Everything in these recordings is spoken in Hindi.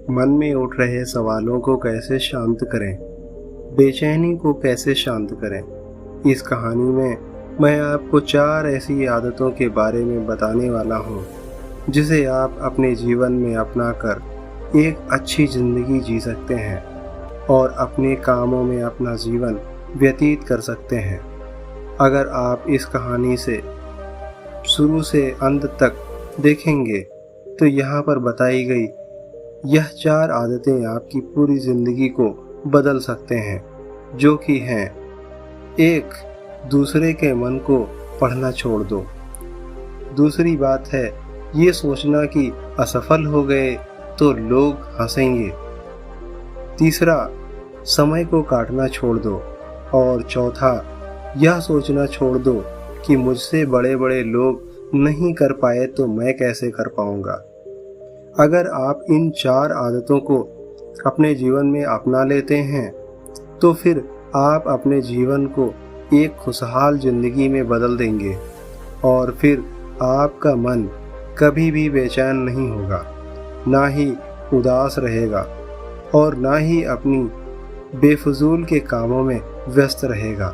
मन में उठ रहे सवालों को कैसे शांत करें, बेचैनी को कैसे शांत करें। इस कहानी में मैं आपको 4 ऐसी आदतों के बारे में बताने वाला हूँ जिसे आप अपने जीवन में अपनाकर एक अच्छी ज़िंदगी जी सकते हैं और अपने कामों में अपना जीवन व्यतीत कर सकते हैं। अगर आप इस कहानी से शुरू से अंत तक देखेंगे तो यहाँ पर बताई गई यह 4 आदतें आपकी पूरी ज़िंदगी को बदल सकते हैं, जो कि हैं 1. दूसरे के मन को पढ़ना छोड़ दो। दूसरी बात है ये सोचना कि असफल हो गए तो लोग हंसेंगे। तीसरा, समय को काटना छोड़ दो। और चौथा, यह सोचना छोड़ दो कि मुझसे बड़े बड़े लोग नहीं कर पाए तो मैं कैसे कर पाऊंगा। अगर आप इन 4 आदतों को अपने जीवन में अपना लेते हैं तो फिर आप अपने जीवन को एक खुशहाल जिंदगी में बदल देंगे और फिर आपका मन कभी भी बेचैन नहीं होगा, ना ही उदास रहेगा और ना ही अपनी बेफजूल के कामों में व्यस्त रहेगा।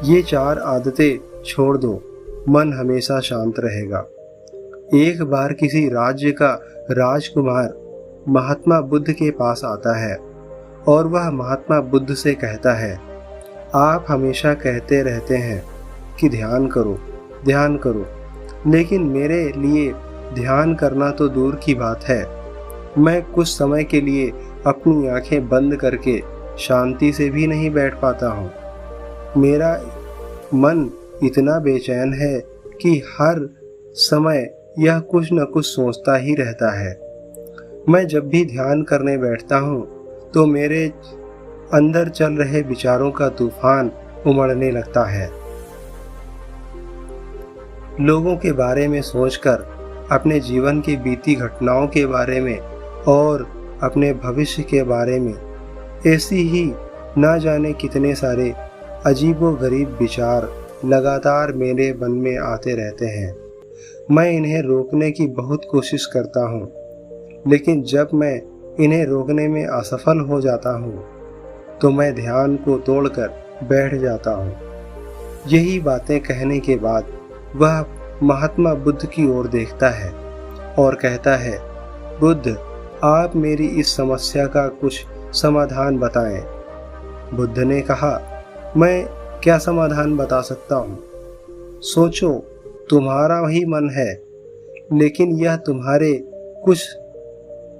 ये 4 आदतें छोड़ दो, मन हमेशा शांत रहेगा। एक बार किसी राज्य का राजकुमार महात्मा बुद्ध के पास आता है और वह महात्मा बुद्ध से कहता है, आप हमेशा कहते रहते हैं कि ध्यान करो, ध्यान करो, लेकिन मेरे लिए ध्यान करना तो दूर की बात है। मैं कुछ समय के लिए अपनी आंखें बंद करके शांति से भी नहीं बैठ पाता हूँ। मेरा मन इतना बेचैन है कि हर समय यह कुछ न कुछ सोचता ही रहता है। मैं जब भी ध्यान करने बैठता हूँ तो मेरे अंदर चल रहे विचारों का तूफान उमड़ने लगता है। लोगों के बारे में सोचकर, अपने जीवन की बीती घटनाओं के बारे में और अपने भविष्य के बारे में ऐसी ही ना जाने कितने सारे अजीबोगरीब विचार लगातार मेरे मन में आते रहते हैं। मैं इन्हें रोकने की बहुत कोशिश करता हूँ, लेकिन जब मैं इन्हें रोकने में असफल हो जाता हूँ तो मैं ध्यान को तोड़कर बैठ जाता हूँ। यही बातें कहने के बाद वह महात्मा बुद्ध की ओर देखता है और कहता है, बुद्ध, आप मेरी इस समस्या का कुछ समाधान बताएं। बुद्ध ने कहा, मैं क्या समाधान बता सकता हूँ? सोचो, तुम्हारा ही मन है, लेकिन यह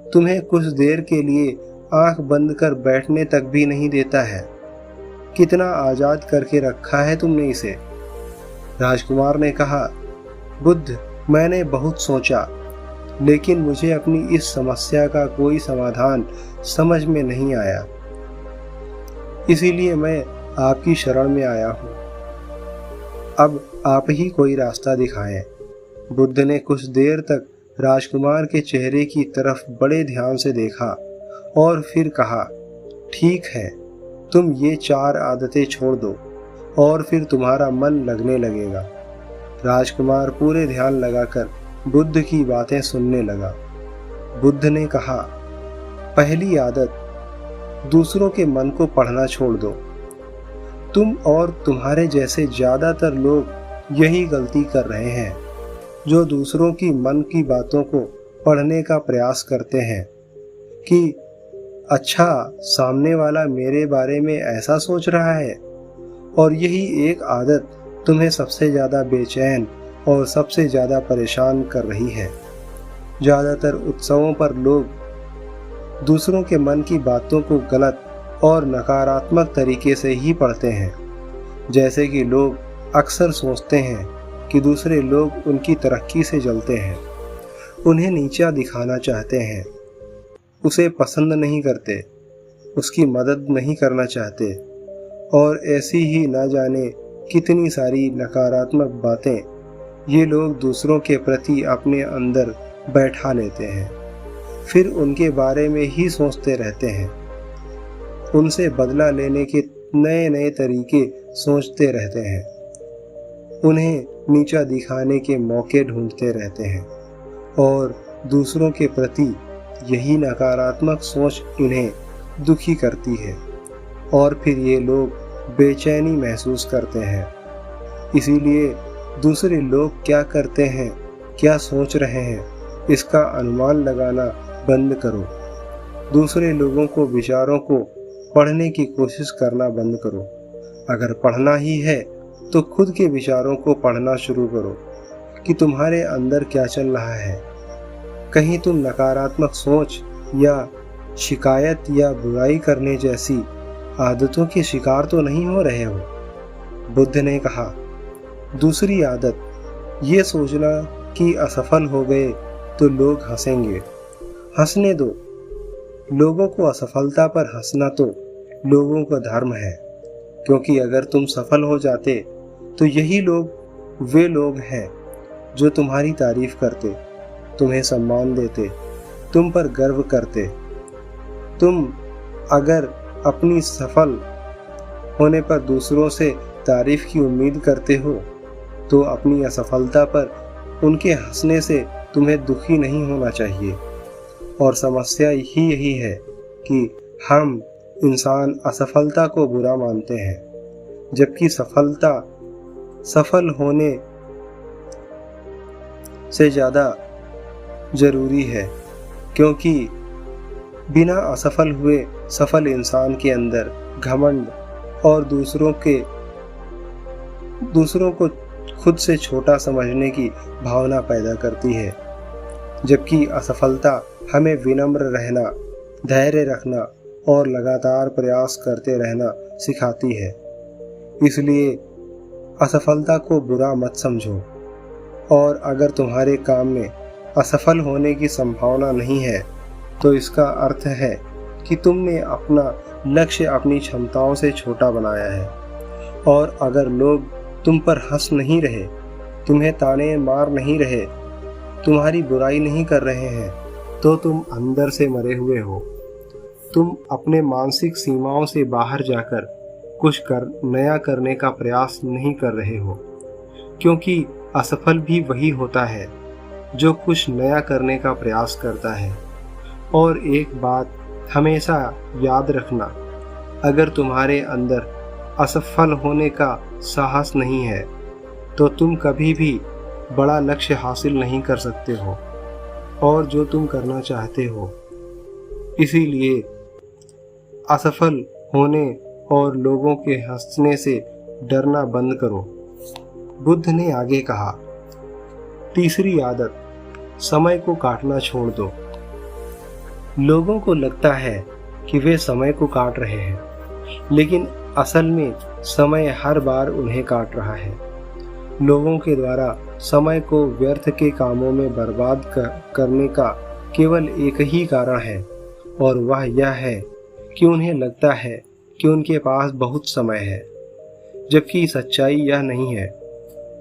तुम्हें कुछ देर के लिए आंख बंद कर बैठने तक भी नहीं देता है। कितना आज़ाद करके रखा है तुमने इसे। राजकुमार ने कहा, बुद्ध, मैंने बहुत सोचा, लेकिन मुझे अपनी इस समस्या का कोई समाधान समझ में नहीं आया, इसीलिए मैं आपकी शरण में आया हूँ। अब आप ही कोई रास्ता दिखाएं। बुद्ध ने कुछ देर तक राजकुमार के चेहरे की तरफ बड़े ध्यान से देखा और फिर कहा, ठीक है, तुम ये 4 आदतें छोड़ दो और फिर तुम्हारा मन लगने लगेगा। राजकुमार पूरे ध्यान लगाकर बुद्ध की बातें सुनने लगा। बुद्ध ने कहा, पहली आदत, दूसरों के मन को पढ़ना छोड़ दो। तुम और तुम्हारे जैसे ज़्यादातर लोग यही गलती कर रहे हैं, जो दूसरों की मन की बातों को पढ़ने का प्रयास करते हैं कि अच्छा, सामने वाला मेरे बारे में ऐसा सोच रहा है। और यही एक आदत तुम्हें सबसे ज़्यादा बेचैन और सबसे ज़्यादा परेशान कर रही है। ज़्यादातर उत्सवों पर लोग दूसरों के मन की बातों को गलत और नकारात्मक तरीके से ही पढ़ते हैं। जैसे कि लोग अक्सर सोचते हैं कि दूसरे लोग उनकी तरक्की से जलते हैं, उन्हें नीचा दिखाना चाहते हैं, उसे पसंद नहीं करते, उसकी मदद नहीं करना चाहते और ऐसी ही ना जाने कितनी सारी नकारात्मक बातें ये लोग दूसरों के प्रति अपने अंदर बैठा लेते हैं। फिर उनके बारे में ही सोचते रहते हैं, उनसे बदला लेने के नए नए तरीके सोचते रहते हैं, उन्हें नीचा दिखाने के मौके ढूंढते रहते हैं और दूसरों के प्रति यही नकारात्मक सोच इन्हें दुखी करती है और फिर ये लोग बेचैनी महसूस करते हैं। इसीलिए दूसरे लोग क्या करते हैं, क्या सोच रहे हैं, इसका अनुमान लगाना बंद करो। दूसरे लोगों को विचारों को पढ़ने की कोशिश करना बंद करो। अगर पढ़ना ही है तो खुद के विचारों को पढ़ना शुरू करो कि तुम्हारे अंदर क्या चल रहा है। कहीं तुम नकारात्मक सोच या शिकायत या बुराई करने जैसी आदतों के शिकार तो नहीं हो रहे हो। बुद्ध ने कहा, दूसरी आदत ये सोचना कि असफल हो गए तो लोग हंसेंगे। हंसने दो। लोगों को असफलता पर हंसना तो लोगों का धर्म है, क्योंकि अगर तुम सफल हो जाते तो यही लोग वे लोग हैं जो तुम्हारी तारीफ करते, तुम्हें सम्मान देते, तुम पर गर्व करते। तुम अगर अपनी सफल होने पर दूसरों से तारीफ की उम्मीद करते हो तो अपनी असफलता पर उनके हंसने से तुम्हें दुखी नहीं होना चाहिए। और समस्या ही यही है कि हम इंसान असफलता को बुरा मानते हैं, जबकि सफल होने से ज़्यादा जरूरी है, क्योंकि बिना असफल हुए सफल इंसान के अंदर घमंड और दूसरों को खुद से छोटा समझने की भावना पैदा करती है, जबकि असफलता हमें विनम्र रहना, धैर्य रखना और लगातार प्रयास करते रहना सिखाती है। इसलिए असफलता को बुरा मत समझो, और अगर तुम्हारे काम में असफल होने की संभावना नहीं है तो इसका अर्थ है कि तुमने अपना लक्ष्य अपनी क्षमताओं से छोटा बनाया है। और अगर लोग तुम पर हंस नहीं रहे, तुम्हें ताने मार नहीं रहे, तुम्हारी बुराई नहीं कर रहे हैं, तो तुम अंदर से मरे हुए हो। तुम अपने मानसिक सीमाओं से बाहर जाकर कुछ नया करने का प्रयास नहीं कर रहे हो, क्योंकि असफल भी वही होता है जो कुछ नया करने का प्रयास करता है। और एक बात हमेशा याद रखना, अगर तुम्हारे अंदर असफल होने का साहस नहीं है तो तुम कभी भी बड़ा लक्ष्य हासिल नहीं कर सकते हो और जो तुम करना चाहते हो। इसीलिए असफल होने और लोगों के हंसने से डरना बंद करो। बुद्ध ने आगे कहा, तीसरी आदत, समय को काटना छोड़ दो। लोगों को लगता है कि वे समय को काट रहे हैं, लेकिन असल में समय हर बार उन्हें काट रहा है। लोगों के द्वारा समय को व्यर्थ के कामों में बर्बाद करने का केवल एक ही कारण है, और वह यह है कि उन्हें लगता है कि उनके पास बहुत समय है, जबकि सच्चाई यह नहीं है,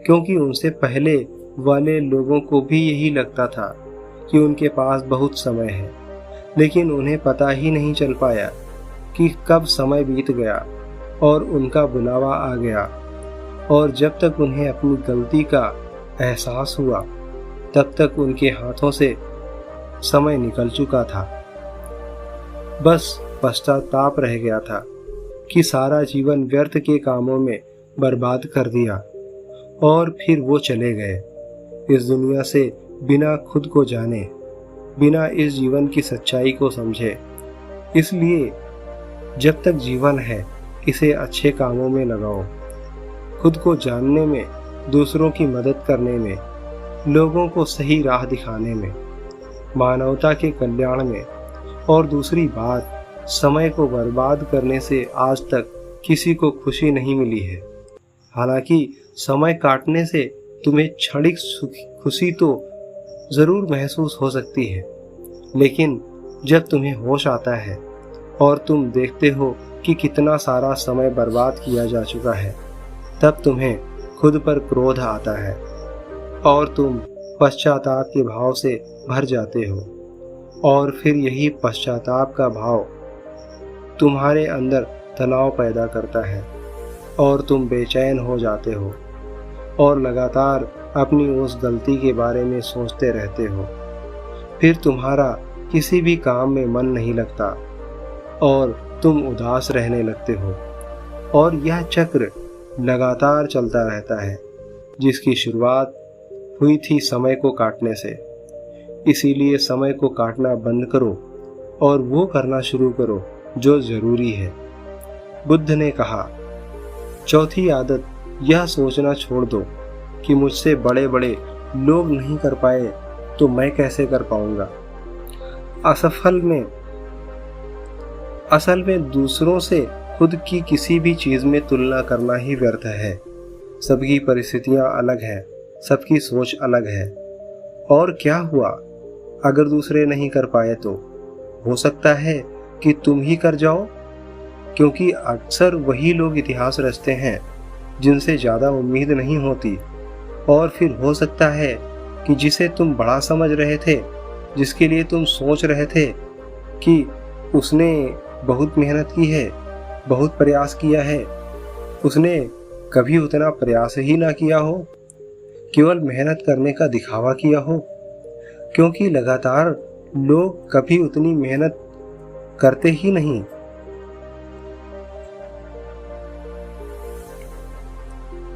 क्योंकि उनसे पहले वाले लोगों को भी यही लगता था कि उनके पास बहुत समय है, लेकिन उन्हें पता ही नहीं चल पाया कि कब समय बीत गया और उनका बुलावा आ गया। और जब तक उन्हें अपनी गलती का एहसास हुआ, तब तक उनके हाथों से समय निकल चुका था। बस पश्चाताप रह गया था कि सारा जीवन व्यर्थ के कामों में बर्बाद कर दिया, और फिर वो चले गए इस दुनिया से बिना खुद को जाने, बिना इस जीवन की सच्चाई को समझे। इसलिए जब तक जीवन है, इसे अच्छे कामों में लगाओ, खुद को जानने में, दूसरों की मदद करने में, लोगों को सही राह दिखाने में, मानवता के कल्याण में। और दूसरी बात, समय को बर्बाद करने से आज तक किसी को खुशी नहीं मिली है। हालांकि समय काटने से तुम्हें क्षणिक खुशी तो ज़रूर महसूस हो सकती है, लेकिन जब तुम्हें होश आता है और तुम देखते हो कि कितना सारा समय बर्बाद किया जा चुका है, तब तुम्हें खुद पर क्रोध आता है और तुम पश्चाताप के भाव से भर जाते हो। और फिर यही पश्चाताप का भाव तुम्हारे अंदर तनाव पैदा करता है और तुम बेचैन हो जाते हो और लगातार अपनी उस गलती के बारे में सोचते रहते हो। फिर तुम्हारा किसी भी काम में मन नहीं लगता और तुम उदास रहने लगते हो, और यह चक्र लगातार चलता रहता है जिसकी शुरुआत हुई थी समय को काटने से। इसीलिए समय को काटना बंद करो और वो करना शुरू करो जो जरूरी है। बुद्ध ने कहा, चौथी आदत यह सोचना छोड़ दो कि मुझसे बड़े बड़े लोग नहीं कर पाए तो मैं कैसे कर पाऊंगा। असल में दूसरों से खुद की किसी भी चीज में तुलना करना ही व्यर्थ है। सबकी परिस्थितियां अलग हैं, सबकी सोच अलग है। और क्या हुआ अगर दूसरे नहीं कर पाए तो हो सकता है कि तुम ही कर जाओ, क्योंकि अक्सर वही लोग इतिहास रचते हैं जिनसे ज़्यादा उम्मीद नहीं होती। और फिर हो सकता है कि जिसे तुम बड़ा समझ रहे थे, जिसके लिए तुम सोच रहे थे कि उसने बहुत मेहनत की है, बहुत प्रयास किया है, उसने कभी उतना प्रयास ही ना किया हो, केवल मेहनत करने का दिखावा किया हो। क्योंकि लगातार लोग कभी उतनी मेहनत करते ही नहीं।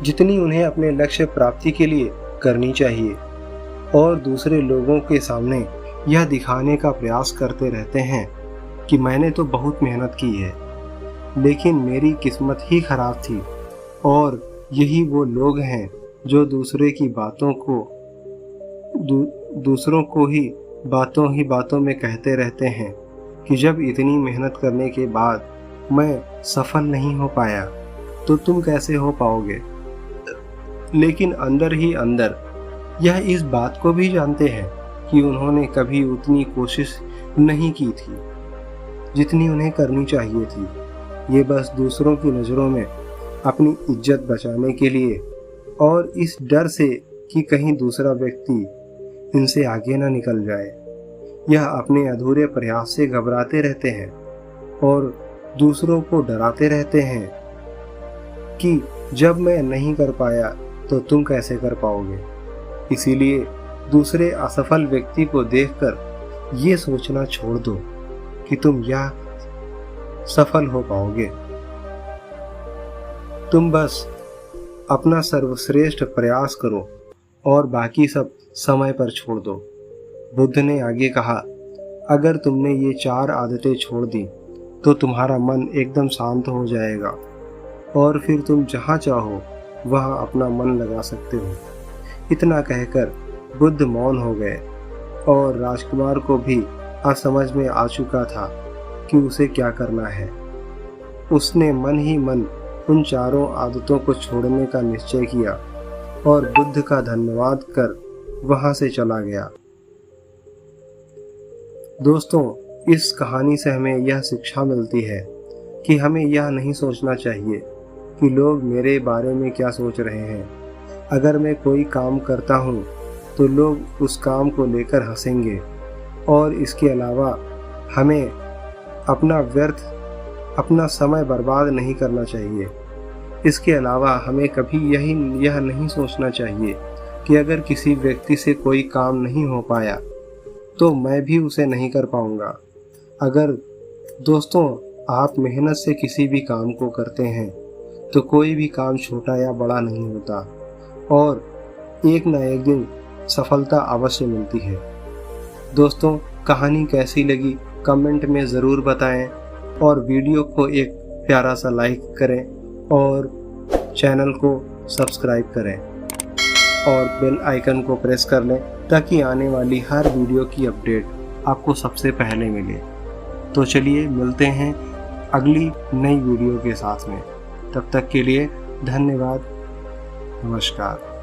जितनी उन्हें अपने लक्ष्य प्राप्ति के लिए करनी चाहिए, और दूसरे लोगों के सामने यह दिखाने का प्रयास करते रहते हैं कि मैंने तो बहुत मेहनत की है, लेकिन मेरी किस्मत ही खराब थी। और यही वो लोग हैं जो दूसरों को ही बातों में कहते रहते हैं कि जब इतनी मेहनत करने के बाद मैं सफल नहीं हो पाया तो तुम कैसे हो पाओगे। लेकिन अंदर ही अंदर यह इस बात को भी जानते हैं कि उन्होंने कभी उतनी कोशिश नहीं की थी जितनी उन्हें करनी चाहिए थी। ये बस दूसरों की नज़रों में अपनी इज्जत बचाने के लिए और इस डर से कि कहीं दूसरा व्यक्ति इनसे आगे ना निकल जाए, यह अपने अधूरे प्रयास से घबराते रहते हैं और दूसरों को डराते रहते हैं कि जब मैं नहीं कर पाया तो तुम कैसे कर पाओगे। इसीलिए दूसरे असफल व्यक्ति को देखकर ये सोचना छोड़ दो कि तुम यह सफल हो पाओगे। तुम बस अपना सर्वश्रेष्ठ प्रयास करो और बाकी सब समय पर छोड़ दो। बुद्ध ने आगे कहा, अगर तुमने ये 4 आदतें छोड़ दी तो तुम्हारा मन एकदम शांत हो जाएगा और फिर तुम जहाँ चाहो वहाँ अपना मन लगा सकते हो। इतना कहकर बुद्ध मौन हो गए और राजकुमार को भी अब समझ में आ चुका था कि उसे क्या करना है। उसने मन ही मन उन 4 आदतों को छोड़ने का निश्चय किया और बुद्ध का धन्यवाद कर वहां से चला गया। दोस्तों, इस कहानी से हमें यह शिक्षा मिलती है कि हमें यह नहीं सोचना चाहिए कि लोग मेरे बारे में क्या सोच रहे हैं। अगर मैं कोई काम करता हूँ तो लोग उस काम को लेकर हंसेंगे, और इसके अलावा हमें अपना समय बर्बाद नहीं करना चाहिए। इसके अलावा हमें कभी यह नहीं सोचना चाहिए कि अगर किसी व्यक्ति से कोई काम नहीं हो पाया तो मैं भी उसे नहीं कर पाऊंगा। अगर दोस्तों आप मेहनत से किसी भी काम को करते हैं तो कोई भी काम छोटा या बड़ा नहीं होता, और एक ना एक दिन सफलता अवश्य मिलती है। दोस्तों, कहानी कैसी लगी कमेंट में ज़रूर बताएं, और वीडियो को एक प्यारा सा लाइक करें और चैनल को सब्सक्राइब करें और बेल आइकन को प्रेस कर लें ताकि आने वाली हर वीडियो की अपडेट आपको सबसे पहले मिले। तो चलिए मिलते हैं अगली नई वीडियो के साथ में। तब तक के लिए धन्यवाद। नमस्कार।